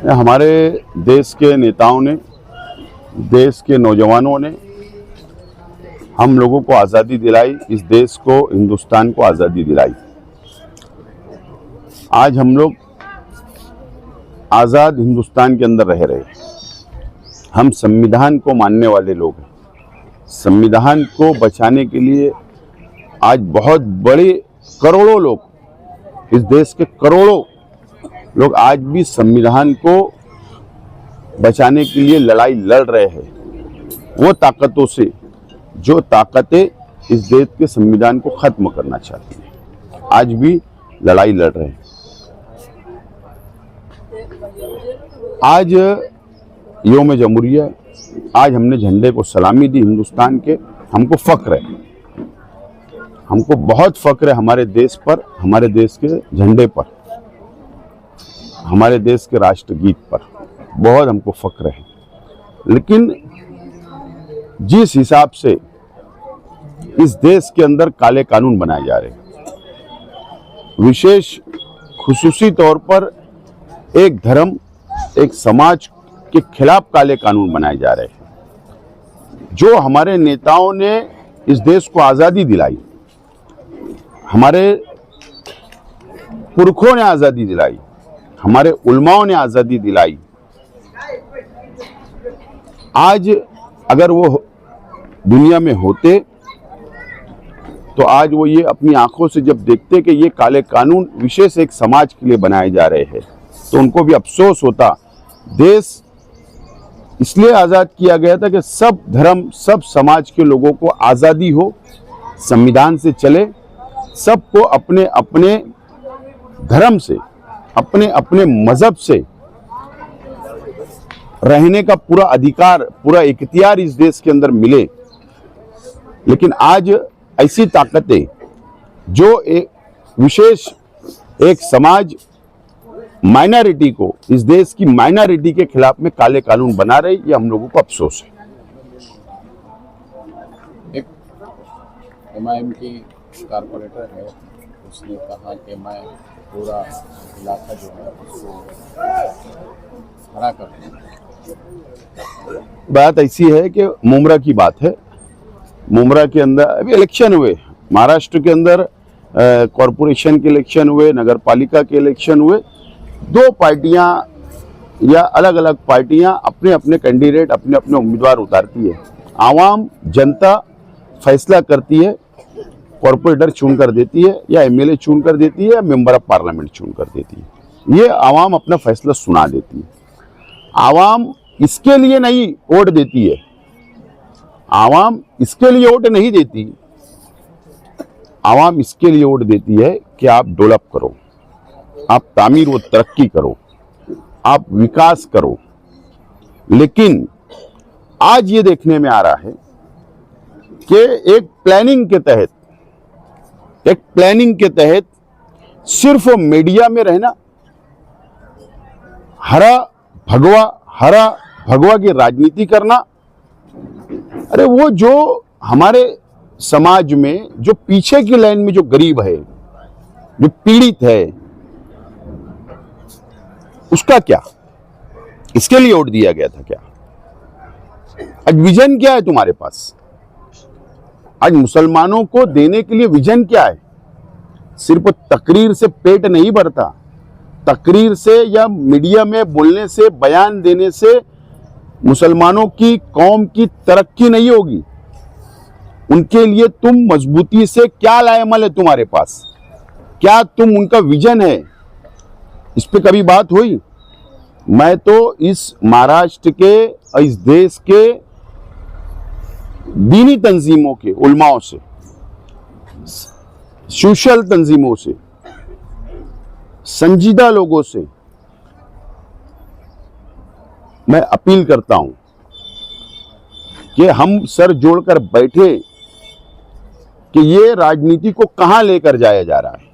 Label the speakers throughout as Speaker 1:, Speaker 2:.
Speaker 1: हमारे देश के नेताओं ने, देश के नौजवानों ने हम लोगों को आज़ादी दिलाई, इस देश को, हिंदुस्तान को आज़ादी दिलाई। आज हम लोग आज़ाद हिंदुस्तान के अंदर रह रहे हैं। हम संविधान को मानने वाले लोग हैं। संविधान को बचाने के लिए आज बहुत बड़े करोड़ों लोग, इस देश के करोड़ों लोग आज भी संविधान को बचाने के लिए लड़ाई लड़ रहे हैं। वो ताकतों से जो ताकतें इस देश के संविधान को खत्म करना चाहती हैं, आज भी लड़ाई लड़ रहे हैं। आज यौम जमहूरिया, आज हमने झंडे को सलामी दी हिंदुस्तान के। हमको फख्र है, हमको बहुत फख्र है हमारे देश पर, हमारे देश के झंडे पर, हमारे देश के राष्ट्रगीत पर बहुत हमको फख्र है। लेकिन जिस हिसाब से इस देश के अंदर काले कानून बनाए जा रहे हैं, विशेष खुसूसी तौर पर एक धर्म, एक समाज के खिलाफ काले कानून बनाए जा रहे हैं। जो हमारे नेताओं ने इस देश को आज़ादी दिलाई, हमारे पुरखों ने आज़ादी दिलाई, हमारे उलमाओं ने आज़ादी दिलाई, आज अगर वो दुनिया में होते तो आज वो ये अपनी आंखों से जब देखते कि ये काले कानून विशेष एक समाज के लिए बनाए जा रहे हैं, तो उनको भी अफसोस होता। देश इसलिए आज़ाद किया गया था कि सब धर्म, सब समाज के लोगों को आज़ादी हो, संविधान से चले, सबको अपने अपने धर्म से, अपने अपने मजहब से रहने का पूरा अधिकार, पूरा इख्तियार इस देश के अंदर मिले। लेकिन आज ऐसी ताकतें जो एक विशेष एक समाज, माइनॉरिटी को, इस देश की माइनॉरिटी के खिलाफ में काले कानून बना रही, ये हम लोगों को अफसोस है।
Speaker 2: एक एमआईएम की कारपोरेटर है, उसने कहा कि मैं पूरा इलाका जो है उसको हरा कर दूंगा।
Speaker 1: बात ऐसी है कि मुमरा की बात है। मुमरा के अंदर अभी इलेक्शन हुए, महाराष्ट्र के अंदर कॉरपोरेशन के इलेक्शन हुए, नगर पालिका के इलेक्शन हुए। दो पार्टियां या अलग अलग पार्टियां अपने अपने कैंडिडेट, अपने अपने उम्मीदवार उतारती है। आवाम, जनता फैसला करती है, कॉरपोरेटर चुन कर देती है, या एमएलए चुन कर देती है, या मेंबर ऑफ पार्लियामेंट चुन कर देती है। ये आवाम अपना फैसला सुना देती है। आवाम इसके लिए नहीं वोट देती है, आवाम इसके लिए वोट नहीं देती, आवाम इसके लिए वोट देती है कि आप डेवलप करो, आप तामीर व तरक्की करो, आप विकास करो। लेकिन आज ये देखने में आ रहा है कि एक प्लानिंग के तहत सिर्फ मीडिया में रहना, हरा भगवा की राजनीति करना। अरे वो जो हमारे समाज में जो पीछे की लाइन में जो गरीब है, जो पीड़ित है, उसका क्या? इसके लिए वोट दिया गया था क्या? आज विजन क्या है तुम्हारे पास? आज मुसलमानों को देने के लिए विजन क्या है? सिर्फ तकरीर से पेट नहीं भरता। तकरीर से या मीडिया में बोलने से, बयान देने से मुसलमानों की कौम की तरक्की नहीं होगी। उनके लिए तुम मजबूती से क्या लाएमल है तुम्हारे पास? क्या तुम उनका विजन है? इस पे कभी बात हुई? मैं तो इस महाराष्ट्र के, इस देश के दीनी तंजीमों के, उलमाओं से, सोशल तंजीमों से, संजीदा लोगों से मैं अपील करता हूं कि हम सर जोड़कर बैठे कि ये राजनीति को कहां लेकर जाया जा रहा है।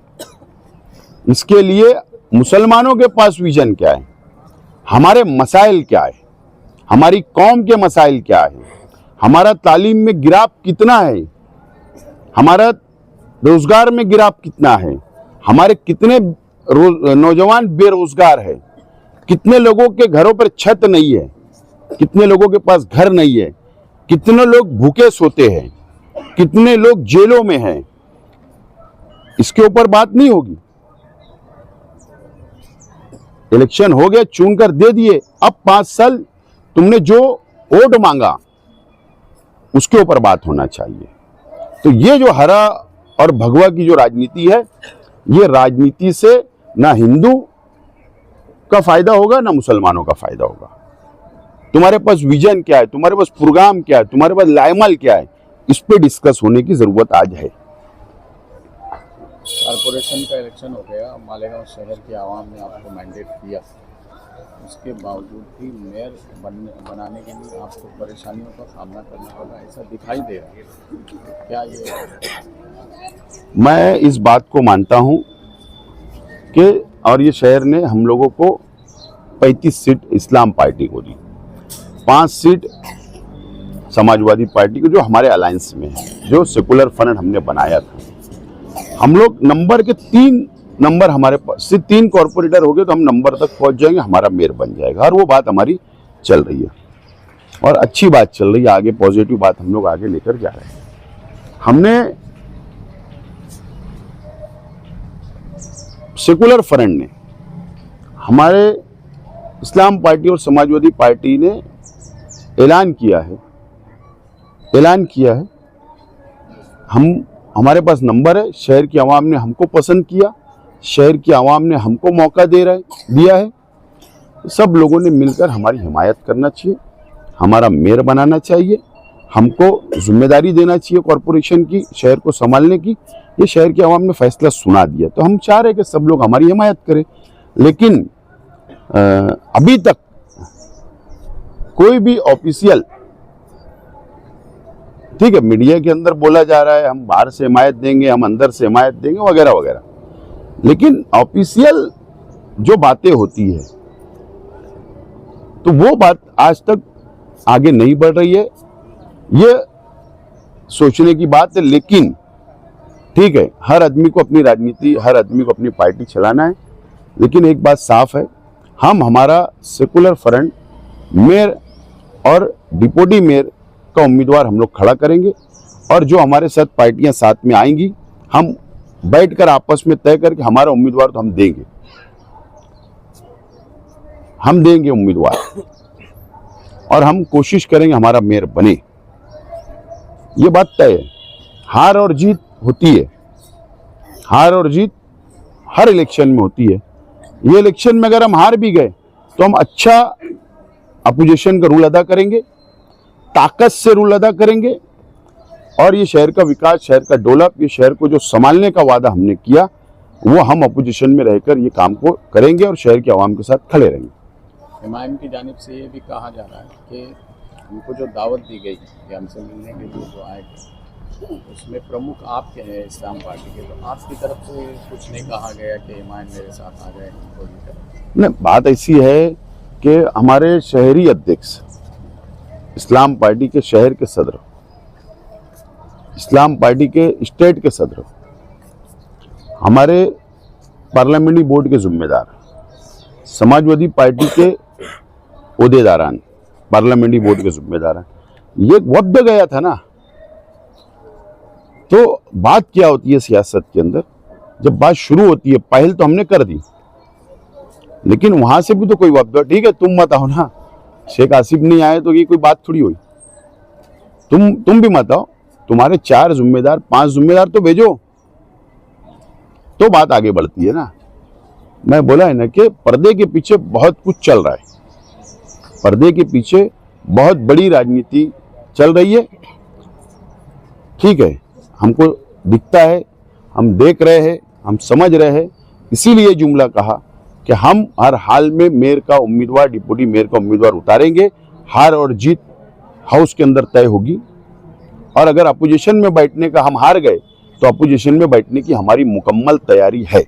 Speaker 1: इसके लिए मुसलमानों के पास विजन क्या है, हमारे मसाइल क्या है, हमारी कौम के मसाइल क्या है, हमारा तालीम में गिराव कितना है, हमारा रोजगार में गिराव कितना है, हमारे कितने नौजवान बेरोजगार है, कितने लोगों के घरों पर छत नहीं है, कितने लोगों के पास घर नहीं है, कितने लोग भूखे सोते हैं, कितने लोग जेलों में हैं, इसके ऊपर बात नहीं होगी। इलेक्शन हो गया, चुनकर दे दिए, अब 5 साल तुमने जो वोट मांगा उसके ऊपर बात होना चाहिए। तो ये जो हरा और भगवा की जो राजनीति है, ये राजनीति से ना हिंदू का फायदा होगा ना मुसलमानों का फायदा होगा। तुम्हारे पास विजन क्या है, तुम्हारे पास प्रोग्राम क्या है, तुम्हारे पास लाइमल क्या है, इस पे डिस्कस होने की जरूरत आज है।
Speaker 2: कारपोरेशन का इलेक्शन हो गया, मालेगांव शहर की आवाम ने आपको मैंडेट दिया, उसके बावजूद भी मेयर बनाने के लिए आपको परेशानियों का सामना करना पड़ा, ऐसा दिखाई दे रहा है। क्या ये?
Speaker 1: मैं इस बात को मानता हूं कि और ये शहर ने हम लोगों को 35 सीट इस्लाम पार्टी को दी, 5 सीट समाजवादी पार्टी को, जो हमारे अलायंस में है, जो सेकुलर फ्रंट हमने बनाया था। हम लोग नंबर के 3 नंबर हमारे पास से 3 कॉर्पोरेटर हो गए तो हम नंबर तक पहुंच जाएंगे, हमारा मेयर बन जाएगा। और वो बात हमारी चल रही है और अच्छी बात चल रही है, आगे पॉजिटिव बात हम लोग आगे लेकर जा रहे हैं। हमने सेकुलर फ्रंट ने, हमारे इस्लाम पार्टी और समाजवादी पार्टी ने ऐलान किया है हमारे पास नंबर है, शहर की आवाम ने हमको पसंद किया, शहर की आवाम ने हमको मौका दिया है। सब लोगों ने मिलकर हमारी हिमायत करना चाहिए, हमारा मेयर बनाना चाहिए, हमको जिम्मेदारी देना चाहिए कॉरपोरेशन की, शहर को संभालने की। ये शहर की आवाम ने फैसला सुना दिया, तो हम चाह रहे हैं कि सब लोग हमारी हिमायत करें। लेकिन अभी तक कोई भी ऑफिशियल, ठीक है, मीडिया के अंदर बोला जा रहा है हम बाहर से हिमायत देंगे, हम अंदर से हिमायत देंगे, वगैरह वगैरह, लेकिन ऑफिशियल जो बातें होती है तो वो बात आज तक आगे नहीं बढ़ रही है। ये सोचने की बात है, लेकिन ठीक है, हर आदमी को अपनी राजनीति, हर आदमी को अपनी पार्टी चलाना है। लेकिन एक बात साफ है, हम हमारा सेकुलर फ्रंट मेयर और डिप्टी मेयर का उम्मीदवार हम लोग खड़ा करेंगे, और जो हमारे साथ पार्टियां साथ में आएंगी, हम बैठकर आपस में तय करके हमारा उम्मीदवार तो हम देंगे उम्मीदवार, और हम कोशिश करेंगे हमारा मेयर बने। ये बात तय है। हार और जीत होती है, हार और जीत हर इलेक्शन में होती है। ये इलेक्शन में अगर हम हार भी गए तो हम अच्छा अपोजिशन का रूल अदा करेंगे, ताकत से रूल अदा करेंगे, और ये शहर का विकास, शहर का डेवलप, ये शहर को जो संभालने का वादा हमने किया, वो हम अपोजिशन में रहकर ये काम को करेंगे और शहर के आवाम के साथ खड़े रहेंगे।
Speaker 2: एमआईएम की जानिब से ये भी कहा जा रहा है कि उनको जो दावत दी गई कि हमसे मिलने के लिए जो आए, उसमें प्रमुख आप के हैं इस्लाम पार्टी के, तो आपकी तरफ से कुछ नहीं कहा गया कि एमआईएम मेरे साथ आ जाए?
Speaker 1: नहीं, बात ऐसी है कि हमारे शहरी अध्यक्ष, इस्लाम पार्टी के शहर के सदर, इस्लाम पार्टी के स्टेट के सदर, हमारे पार्लियामेंट्री बोर्ड के जिम्मेदार, समाजवादी पार्टी के ओहदेदारान, पार्लियामेंट्री बोर्ड के जिम्मेदार, ये वक्त गया था ना। तो बात क्या होती है सियासत के अंदर, जब बात शुरू होती है, पहल तो हमने कर दी, लेकिन वहां से भी तो कोई वक्त, ठीक है तुम मत आओ ना, शेख आसिफ नहीं आए तो ये कोई बात थोड़ी हुई, तुम भी मत आओ, तुम्हारे 4 जिम्मेदार 5 जिम्मेदार तो भेजो, तो बात आगे बढ़ती है ना। मैं बोला है ना कि पर्दे के पीछे बहुत कुछ चल रहा है, पर्दे के पीछे बहुत बड़ी राजनीति चल रही है, ठीक है, हमको दिखता है, हम देख रहे हैं, हम समझ रहे हैं, इसीलिए जुमला कहा कि हम हर हाल में मेयर का उम्मीदवार, डिप्टी मेयर का उम्मीदवार उतारेंगे। हार और जीत हाउस के अंदर तय होगी, और अगर अपोजिशन में बैठने का हम हार गए तो अपोजिशन में बैठने की हमारी मुकम्मल तैयारी है।